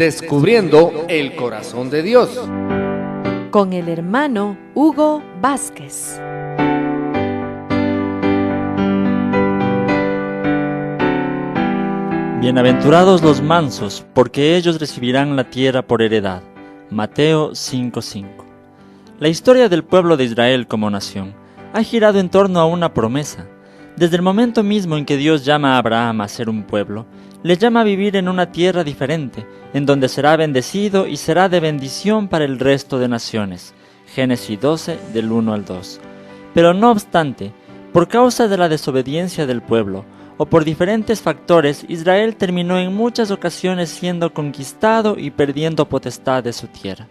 Descubriendo el corazón de Dios. Con el hermano Hugo Vázquez. Bienaventurados los mansos, porque ellos recibirán la tierra por heredad. Mateo 5:5. La historia del pueblo de Israel como nación ha girado en torno a una promesa. Desde el momento mismo en que Dios llama a Abraham a ser un pueblo, le llama a vivir en una tierra diferente, en donde será bendecido y será de bendición para el resto de naciones. Génesis 12, del 1 al 2. Pero no obstante, por causa de la desobediencia del pueblo, o por diferentes factores, Israel terminó en muchas ocasiones siendo conquistado y perdiendo potestad de su tierra.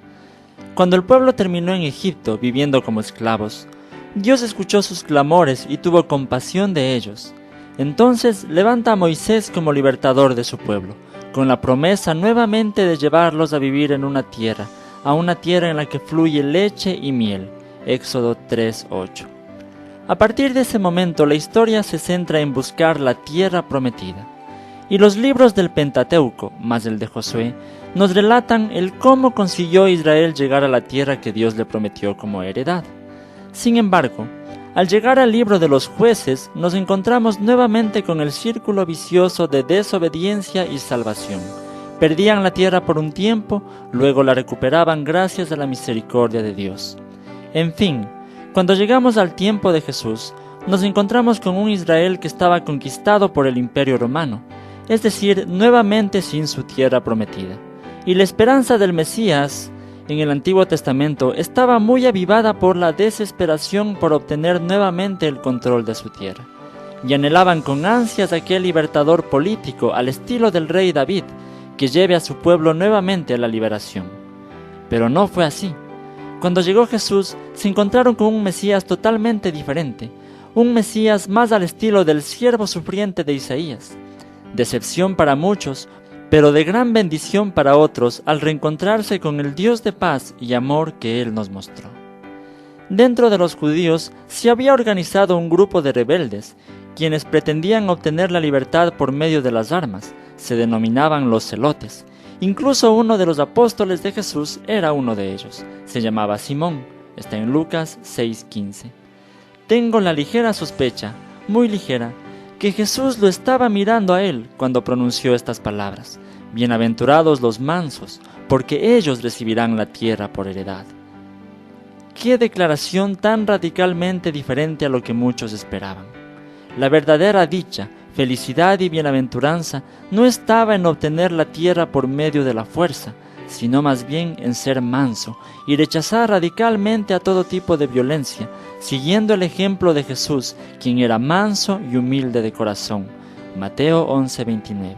Cuando el pueblo terminó en Egipto viviendo como esclavos, Dios escuchó sus clamores y tuvo compasión de ellos. Entonces levanta a Moisés como libertador de su pueblo, con la promesa nuevamente de llevarlos a vivir en una tierra, a una tierra en la que fluye leche y miel. Éxodo 3:8. A partir de ese momento la historia se centra en buscar la tierra prometida. Y los libros del Pentateuco, más el de Josué, nos relatan el cómo consiguió Israel llegar a la tierra que Dios le prometió como heredad. Sin embargo, al llegar al libro de los jueces, nos encontramos nuevamente con el círculo vicioso de desobediencia y salvación. Perdían la tierra por un tiempo, luego la recuperaban gracias a la misericordia de Dios. En fin, cuando llegamos al tiempo de Jesús, nos encontramos con un Israel que estaba conquistado por el Imperio Romano, es decir, nuevamente sin su tierra prometida. Y la esperanza del Mesías en el Antiguo Testamento estaba muy avivada por la desesperación por obtener nuevamente el control de su tierra. Y anhelaban con ansias aquel libertador político al estilo del rey David, que lleve a su pueblo nuevamente a la liberación. Pero no fue así. Cuando llegó Jesús, se encontraron con un Mesías totalmente diferente, un Mesías más al estilo del siervo sufriente de Isaías. Decepción para muchos, pero de gran bendición para otros al reencontrarse con el Dios de paz y amor que Él nos mostró. Dentro de los judíos se había organizado un grupo de rebeldes, quienes pretendían obtener la libertad por medio de las armas, se denominaban los celotes. Incluso uno de los apóstoles de Jesús era uno de ellos, se llamaba Simón, está en Lucas 6:15. Tengo la ligera sospecha, muy ligera, que Jesús lo estaba mirando a él cuando pronunció estas palabras: bienaventurados los mansos, porque ellos recibirán la tierra por heredad. Qué declaración tan radicalmente diferente a lo que muchos esperaban. La verdadera dicha, felicidad y bienaventuranza no estaba en obtener la tierra por medio de la fuerza, sino más bien en ser manso y rechazar radicalmente a todo tipo de violencia, siguiendo el ejemplo de Jesús, quien era manso y humilde de corazón. Mateo 11:29.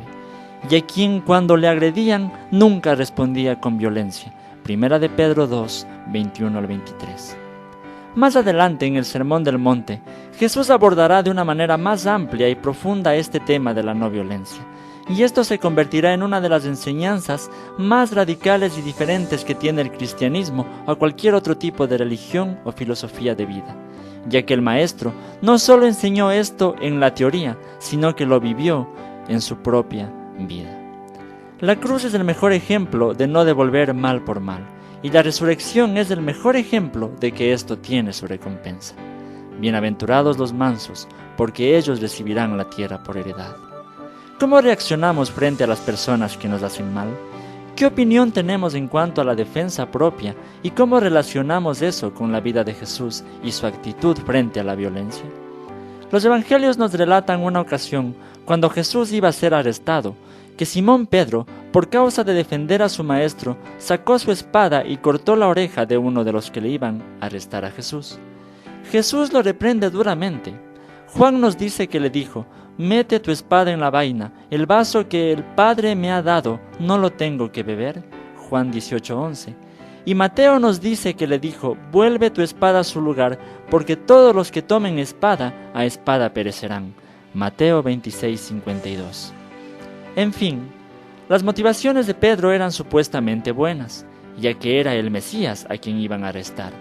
Y a quien cuando le agredían nunca respondía con violencia. Primera de Pedro 2, 21 al 23. Más adelante en el Sermón del Monte, Jesús abordará de una manera más amplia y profunda este tema de la no violencia. Y esto se convertirá en una de las enseñanzas más radicales y diferentes que tiene el cristianismo o cualquier otro tipo de religión o filosofía de vida, ya que el Maestro no solo enseñó esto en la teoría, sino que lo vivió en su propia vida. La cruz es el mejor ejemplo de no devolver mal por mal, y la resurrección es el mejor ejemplo de que esto tiene su recompensa. Bienaventurados los mansos, porque ellos recibirán la tierra por heredad. ¿Cómo reaccionamos frente a las personas que nos hacen mal? ¿Qué opinión tenemos en cuanto a la defensa propia y cómo relacionamos eso con la vida de Jesús y su actitud frente a la violencia? Los evangelios nos relatan una ocasión cuando Jesús iba a ser arrestado, que Simón Pedro, por causa de defender a su maestro, sacó su espada y cortó la oreja de uno de los que le iban a arrestar a Jesús. Jesús lo reprende duramente. Juan nos dice que le dijo: mete tu espada en la vaina, el vaso que el Padre me ha dado, ¿no lo tengo que beber? Juan 18:11. Y Mateo nos dice que le dijo: vuelve tu espada a su lugar, porque todos los que tomen espada, a espada perecerán. Mateo 26:52. En fin, las motivaciones de Pedro eran supuestamente buenas, ya que era el Mesías a quien iban a arrestar.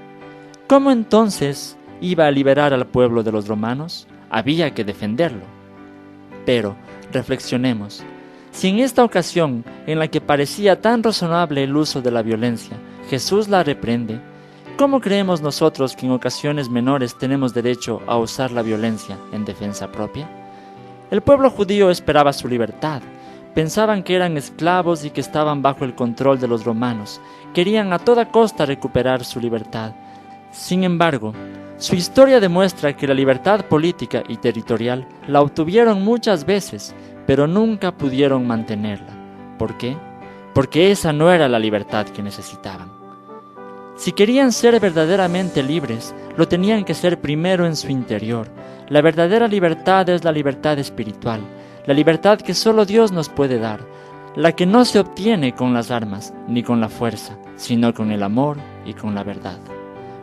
¿Cómo entonces iba a liberar al pueblo de los romanos? Había que defenderlo. Pero, reflexionemos, Si en esta ocasión, en la que parecía tan razonable el uso de la violencia, Jesús la reprende, ¿cómo creemos nosotros que en ocasiones menores tenemos derecho a usar la violencia en defensa propia? El pueblo judío esperaba su libertad. Pensaban que eran esclavos y que estaban bajo el control de los romanos. Querían a toda costa recuperar su libertad. Sin embargo, su historia demuestra que la libertad política y territorial la obtuvieron muchas veces, pero nunca pudieron mantenerla. ¿Por qué? Porque esa no era la libertad que necesitaban. Si querían ser verdaderamente libres, lo tenían que ser primero en su interior. La verdadera libertad es la libertad espiritual, la libertad que solo Dios nos puede dar, la que no se obtiene con las armas ni con la fuerza, sino con el amor y con la verdad.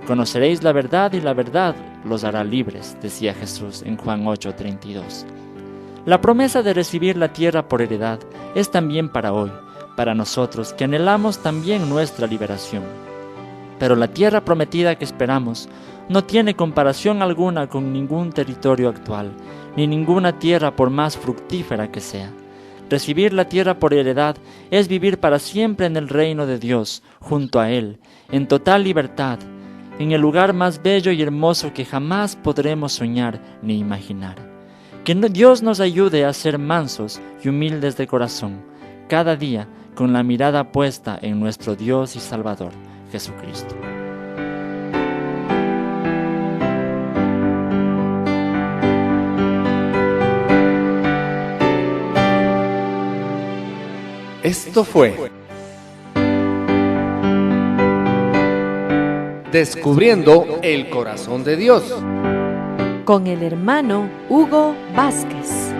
Conoceréis la verdad y la verdad los hará libres, decía Jesús en Juan 8:32. La promesa de recibir la tierra por heredad es también para hoy, para nosotros que anhelamos también nuestra liberación. Pero la tierra prometida que esperamos no tiene comparación alguna con ningún territorio actual, ni ninguna tierra por más fructífera que sea. Recibir la tierra por heredad es vivir para siempre en el reino de Dios, junto a Él, en total libertad, en el lugar más bello y hermoso que jamás podremos soñar ni imaginar. Que Dios nos ayude a ser mansos y humildes de corazón, cada día con la mirada puesta en nuestro Dios y Salvador, Jesucristo. Esto fue Descubriendo el Corazón de Dios con el hermano Hugo Vázquez.